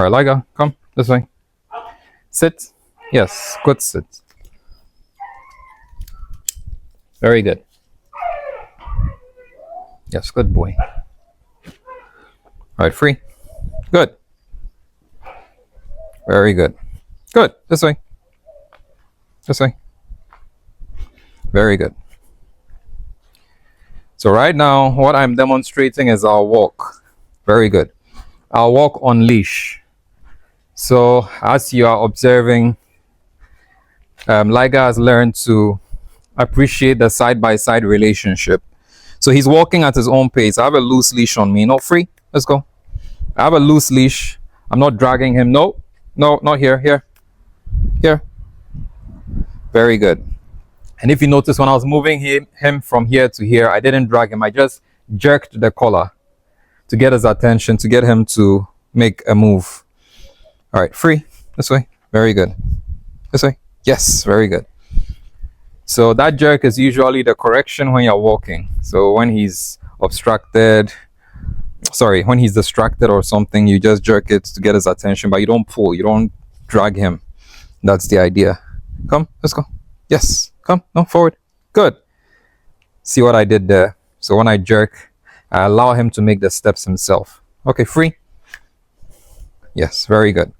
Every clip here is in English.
All right, Liger, come this way. Sit. Yes, good sit. Very good. Yes, good boy. All right, free. Good. Very good. Good. This way. This way. Very good. So right now, what I'm demonstrating is our walk. Very good. Our walk on leash. So as you are observing, Liger has learned to appreciate the side-by-side relationship. So he's walking at his own pace. I have a loose leash on me. No, free. Let's go. I have a loose leash. I'm not dragging him. No, not here. Here. Very good. And if you notice, when I was moving him from here to here, I didn't drag him. I just jerked the collar to get his attention, to get him to make a move. All right, free. This way. Very good. This way. Yes, very good. So that jerk is usually the correction when you're walking. So when he's distracted or something, you just jerk it to get his attention, but you don't pull, you don't drag him. That's the idea. Come, let's go. Yes, come, no, forward. Good. See what I did there? So when I jerk, I allow him to make the steps himself. Okay, free. Yes, very good.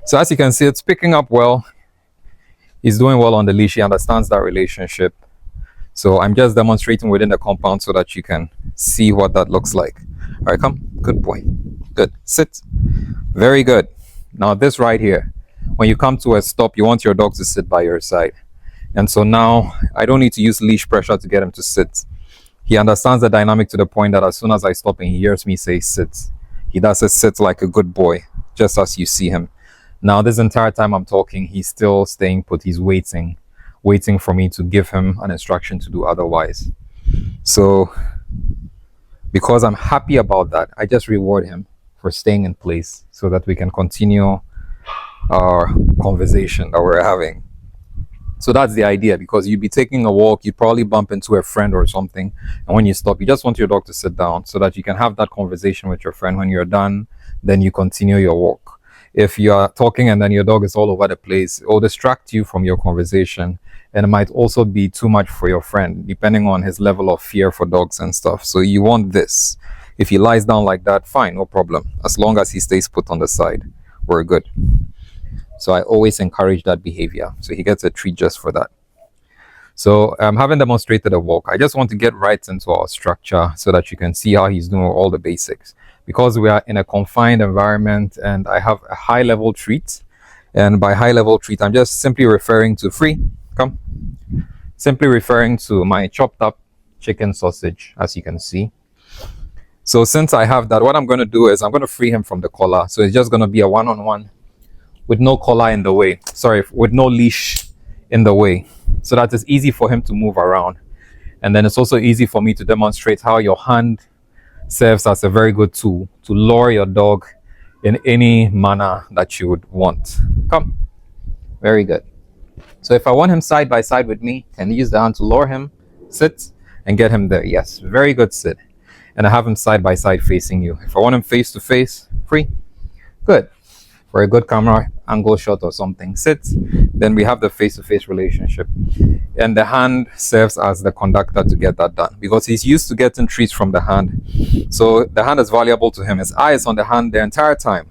So as you can see, it's picking up well. He's doing well on the leash. He understands that relationship. So I'm just demonstrating within the compound so that you can see what that looks like. All right, come. Good boy. Good. Sit. Very good. Now this right here, when you come to a stop, you want your dog to sit by your side. And so now I don't need to use leash pressure to get him to sit. He understands the dynamic to the point that as soon as I stop and he hears me say sit, he does a sit like a good boy, just as you see him. Now this entire time I'm talking, he's still staying put. He's waiting for me to give him an instruction to do otherwise. So because I'm happy about that, I just reward him for staying in place so that we can continue our conversation that we're having. So that's the idea, because you'd be taking a walk, you'd probably bump into a friend or something, and when you stop, you just want your dog to sit down so that you can have that conversation with your friend. When you're done, then you continue your walk. If you are talking and then your dog is all over the place, it will distract you from your conversation, and it might also be too much for your friend, depending on his level of fear for dogs and stuff. So you want this. If he lies down like that, fine, no problem. As long as he stays put on the side, we're good. So I always encourage that behavior. So he gets a treat just for that. So having demonstrated a walk, I just want to get right into our structure so that you can see how he's doing all the basics. Because we are in a confined environment and I have a high level treat. And by high level treat, I'm just simply referring to free. Come. Simply referring to my chopped up chicken sausage, as you can see. So since I have that, what I'm going to do is I'm going to free him from the collar. So it's just going to be a one-on-one with no collar in the way. Sorry, with no leash in the way. So that it's easy for him to move around. And then it's also easy for me to demonstrate how your hand serves as a very good tool to lure your dog in any manner that you would want. Come. Very good. So if I want him side by side with me, can use the hand to lure him, sit, and get him there. Yes, very good sit. And I have him side by side facing you. If I want him face to face, free. Good. For a good camera angle shot or something, sit. Then we have the face-to-face relationship. And the hand serves as the conductor to get that done, because he's used to getting treats from the hand. So the hand is valuable to him. His eye is on the hand the entire time.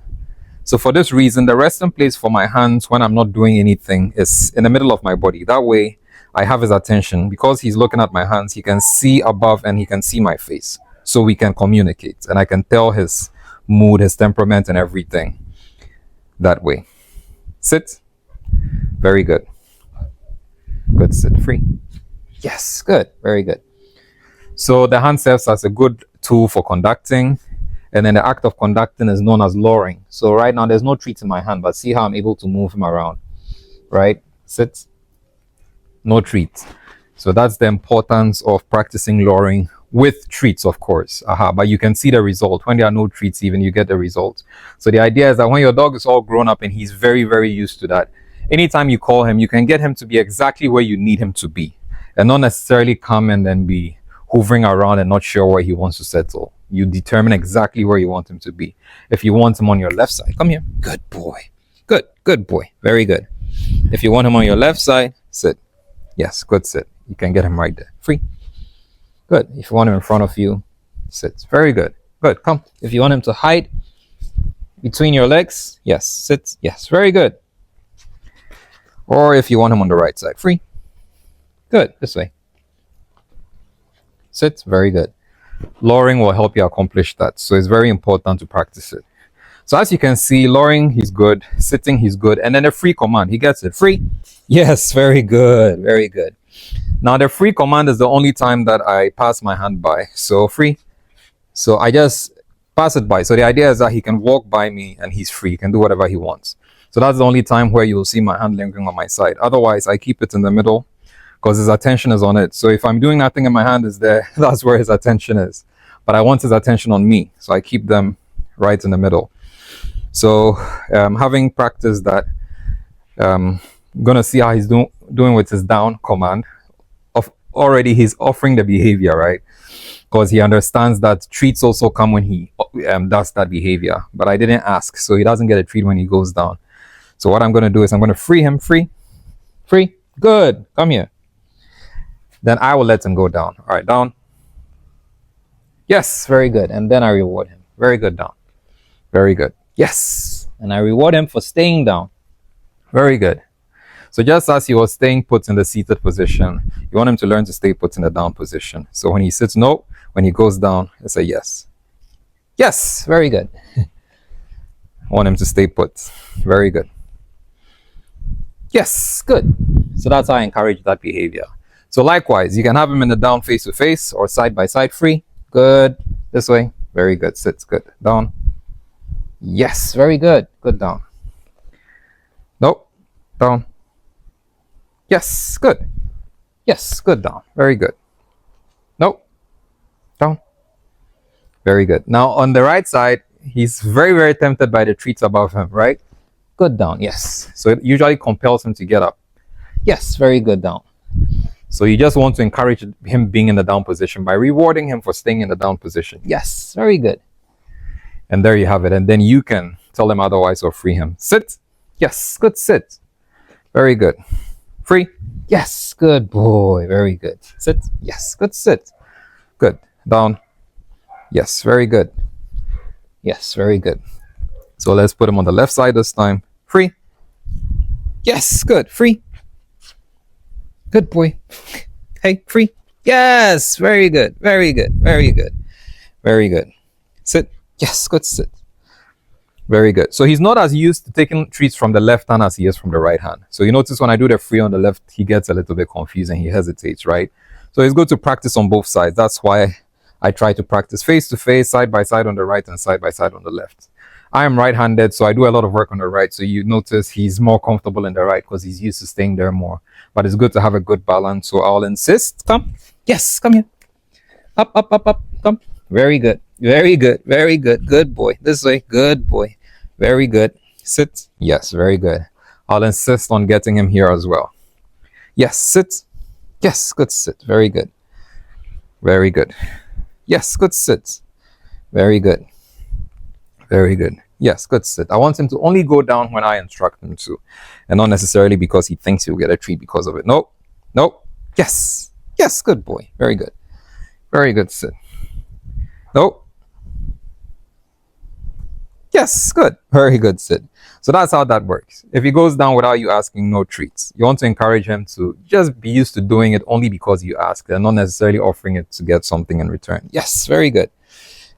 So for this reason, the resting place for my hands when I'm not doing anything is in the middle of my body. That way I have his attention. Because he's looking at my hands, he can see above and he can see my face. So we can communicate and I can tell his mood, his temperament and everything that way. Sit. Very good. Good. Sit. Free. Yes. Good. Very good. So the hand serves as a good tool for conducting, and then the act of conducting is known as luring. So right now there's no treat in my hand, but see how I'm able to move him around. Right? Sit. No treat. So that's the importance of practicing luring with treats, of course. But you can see the result. When there are no treats, even, you get the result. So the idea is that when your dog is all grown up and he's very, very used to that, anytime you call him, you can get him to be exactly where you need him to be, and not necessarily come and then be hovering around and not sure where he wants to settle. you determine exactly where you want him to be. If you want him on your left side, come here. Good boy. Good boy. Very good. If you want him on your left side, sit. Yes, good sit. You can get him right there. Free. Good. If you want him in front of you, sit. Very good. Good. Come. If you want him to hide between your legs, yes, sit. Yes, very good. Or if you want him on the right side, free. Good. This way. Sit. Very good. Lowering will help you accomplish that. So it's very important to practice it. So as you can see, lowering, he's good. Sitting, he's good. And then the free command, he gets it. Free. Yes, very good. Very good. Now the free command is the only time that I pass my hand by. So free. So I just pass it by. So the idea is that he can walk by me and he's free. He can do whatever he wants. So that's the only time where you'll see my hand lingering on my side. Otherwise, I keep it in the middle because his attention is on it. So if I'm doing nothing and my hand is there, that's where his attention is. But I want his attention on me. So I keep them right in the middle. So having practiced that, I'm going to see how he's doing with his down command. Already he's offering the behavior, right? Because he understands that treats also come when he does that behavior. But I didn't ask, so he doesn't get a treat when he goes down. So what I'm going to do is I'm going to free him. Free. Good. Come here. Then I will let him go down. All right, down. Yes, very good. And then I reward him. Very good, down. Very good. Yes. And I reward him for staying down. Very good. So just as he was staying put in the seated position, you want him to learn to stay put in the down position. So when he sits, no. When he goes down, it's a yes. Yes. Very good. I want him to stay put. Very good. Yes. Good. So that's how I encourage that behavior. So likewise, you can have him in the down face to face or side by side. Free. Good. This way. Very good. Sits. Good. Down. Yes, very good. Good, down. Nope. Down. Yes, good. Yes, good, down. Very good. Nope. Down. Very good. Now on the right side, he's very, very tempted by the treats above him, right? Good, down. Yes. So it usually compels him to get up. Yes, very good, down. So you just want to encourage him being in the down position by rewarding him for staying in the down position. Yes, very good. And there you have it. And then you can tell him otherwise or free him. Sit. Yes. Good. Sit. Very good. Free. Yes. Good boy. Very good. Sit. Yes. Good. Sit. Good. Down. Yes. Very good. Yes. Very good. So let's put him on the left side this time. Free. Yes. Good. Free. Good boy. Hey. Free. Yes. Very good. Very good. Very good. Very good. Sit. Yes, good sit. Very good. So he's not as used to taking treats from the left hand as he is from the right hand. So you notice when I do the free on the left, he gets a little bit confused and he hesitates, right? So it's good to practice on both sides. That's why I try to practice face to face, side by side on the right and side by side on the left. I am right-handed, so I do a lot of work on the right. So you notice he's more comfortable in the right because he's used to staying there more. But it's good to have a good balance. So I'll insist. Come. Yes, come here. Up, up, up, up. Come. Very good. Very good. Very good. Good boy. This way. Good boy. Very good. Sit. Yes, very good. I'll insist on getting him here as well. Yes, sit. Yes, good sit. Very good. Very good. Yes, good sit. Very good. Very good. Yes, good sit. I want him to only go down when I instruct him to, and not necessarily because he thinks he'll get a treat because of it. Nope. Nope. Yes. Yes, good boy. Very good. Very good sit. Nope. Yes, good. Very good sit. So that's how that works. If he goes down without you asking, no treats. You want to encourage him to just be used to doing it only because you ask and not necessarily offering it to get something in return. Yes, very good.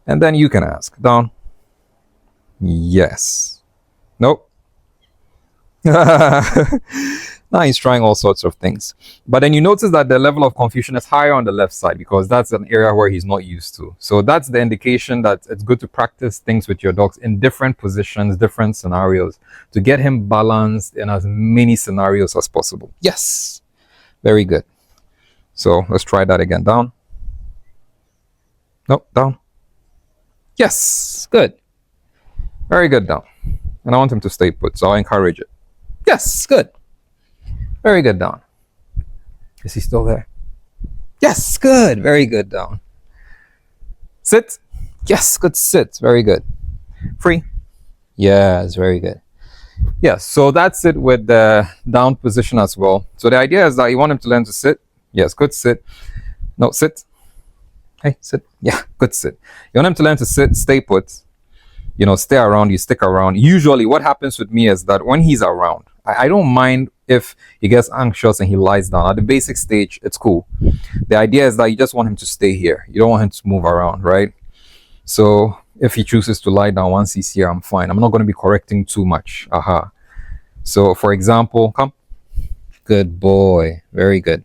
And then you can ask. Down. Yes. Nope. Now he's trying all sorts of things. But then you notice that the level of confusion is higher on the left side because that's an area where he's not used to. So that's the indication that it's good to practice things with your dogs in different positions, different scenarios, to get him balanced in as many scenarios as possible. Yes. Very good. So let's try that again. Down. Nope. Down. Yes. Good. Very good. Down. And I want him to stay put, so I'll encourage it. Yes. Good. Very good, down. Is he still there? Yes, good. Very good, down. Sit. Yes, good sit. Very good. Free. Yes, very good. Yeah, so that's it with the down position as well. So the idea is that you want him to learn to sit. Yes, good sit. No, sit. Hey, sit. Yeah, good sit. You want him to learn to sit, stay put, stay around, you stick around. Usually, what happens with me is that when he's around, I don't mind if he gets anxious and he lies down. At the basic stage, it's cool. The idea is that you just want him to stay here. You don't want him to move around, right? So if he chooses to lie down once he's here, I'm fine. I'm not going to be correcting too much. Aha. So for example, come. Good boy. Very good.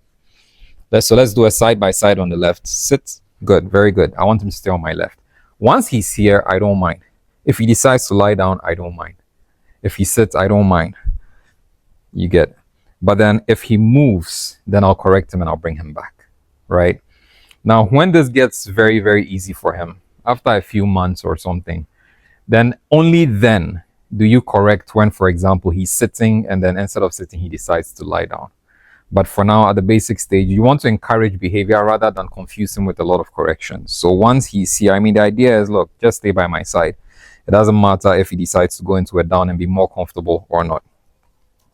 Let's do a side by side on the left. Sit. Good. Very good. I want him to stay on my left. Once he's here, I don't mind. If he decides to lie down, I don't mind. If he sits, I don't mind. You get. But then if he moves, then I'll correct him and I'll bring him back. Right? Now, when this gets very, very easy for him, after a few months or something, then only then do you correct when, for example, he's sitting and then instead of sitting, he decides to lie down. But for now, at the basic stage, you want to encourage behavior rather than confuse him with a lot of corrections. So once he's here, the idea is, look, just stay by my side. It doesn't matter if he decides to go into a down and be more comfortable or not.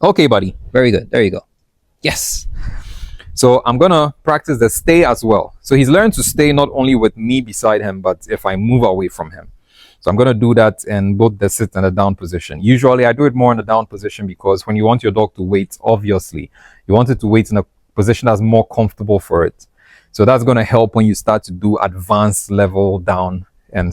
Okay, buddy. Very good. There you go. Yes. So I'm going to practice the stay as well. So he's learned to stay not only with me beside him, but if I move away from him. So I'm going to do that in both the sit and the down position. Usually I do it more in the down position because when you want your dog to wait, obviously, you want it to wait in a position that's more comfortable for it. So that's going to help when you start to do advanced level down and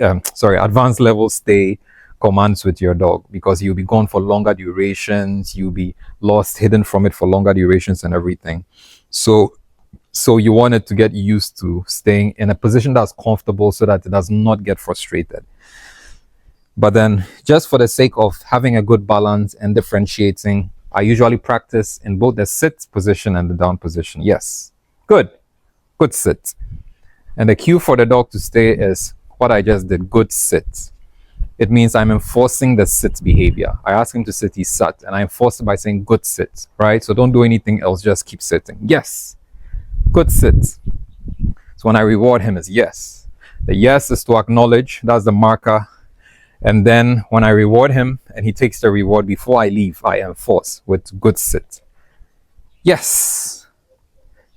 advanced level stay commands with your dog, because you'll be gone for longer durations, you'll be lost, hidden from it for longer durations and everything. So you want it to get used to staying in a position that's comfortable so that it does not get frustrated. But then just for the sake of having a good balance and differentiating, I usually practice in both the sit position and the down position. Yes. Good sit. And the cue for the dog to stay is what I just did, good sit. It means I'm enforcing the sit behavior. I ask him to sit, he sat, and I enforce it by saying good sit, right? So don't do anything else, just keep sitting. Yes, good sit. So when I reward him is yes. The yes is to acknowledge, that's the marker. And then when I reward him and he takes the reward, before I leave, I enforce with good sit. Yes,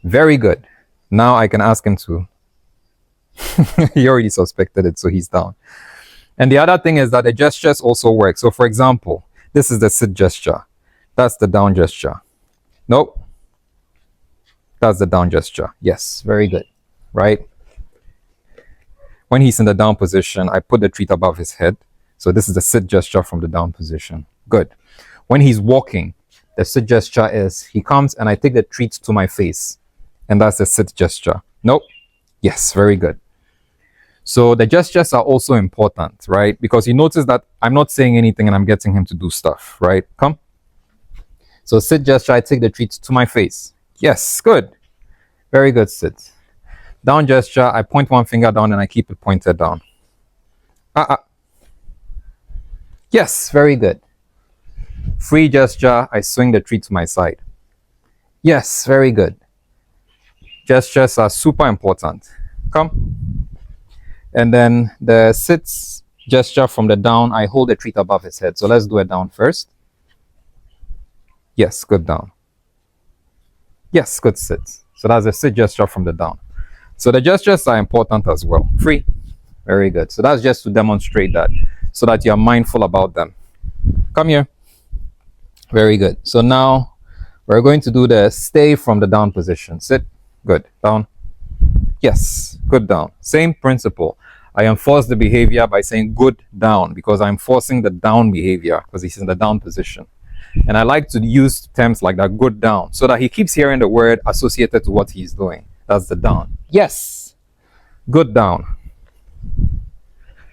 very good. Now I can ask him to. He already suspected it, so he's down. And the other thing is that the gestures also work. So for example, this is the sit gesture. That's the down gesture. Nope. That's the down gesture. Yes, very good. Right? When he's in the down position, I put the treat above his head. So this is the sit gesture from the down position. Good. When he's walking, the sit gesture is he comes and I take the treat to my face. And that's the sit gesture. Nope. Yes, very good. So the gestures are also important, right? Because you notice that I'm not saying anything and I'm getting him to do stuff, right? Come. So sit gesture, I take the treat to my face. Yes, good. Very good, sit. Down gesture, I point one finger down and I keep it pointed down. Yes, very good. Free gesture, I swing the treat to my side. Yes, very good. Gestures are super important. Come. And then the sits gesture from the down, I hold the treat above his head. So let's do it down first. Yes, good down. Yes, good sit. So that's the sit gesture from the down. So the gestures are important as well. Free. Very good. So that's just to demonstrate that, so that you're mindful about them. Come here. Very good. So now we're going to do the stay from the down position. Sit. Good. Down. Yes, good down. Same principle. I enforce the behavior by saying good down, because I'm forcing the down behavior because he's in the down position. And I like to use terms like that, good down, so that he keeps hearing the word associated to what he's doing. That's the down. Yes, good down.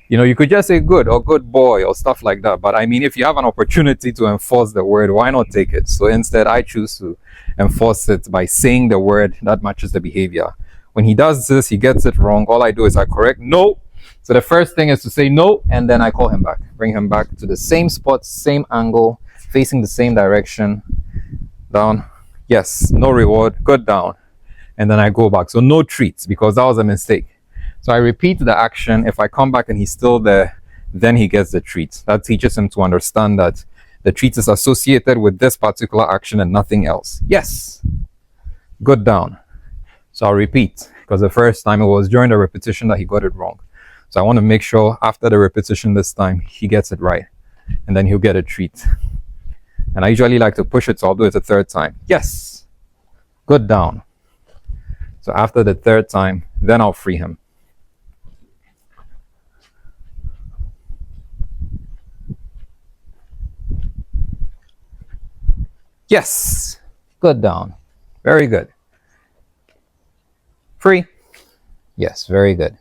You could just say good or good boy or stuff like that. But if you have an opportunity to enforce the word, why not take it? So instead, I choose to enforce it by saying the word that matches the behavior. When he does this, he gets it wrong. All I do is I correct no. So the first thing is to say no, and then I call him back. Bring him back to the same spot, same angle, facing the same direction. Down. Yes, no reward. Good down. And then I go back. So no treats, because that was a mistake. So I repeat the action. If I come back and he's still there, then he gets the treat. That teaches him to understand that the treat is associated with this particular action and nothing else. Yes. Good down. So I'll repeat, because the first time it was during the repetition that he got it wrong. So I want to make sure after the repetition this time, he gets it right. And then he'll get a treat. And I usually like to push it, so I'll do it a third time. Yes. Good down. So after the third time, then I'll free him. Yes. Good down. Very good. Free. Yes, very good.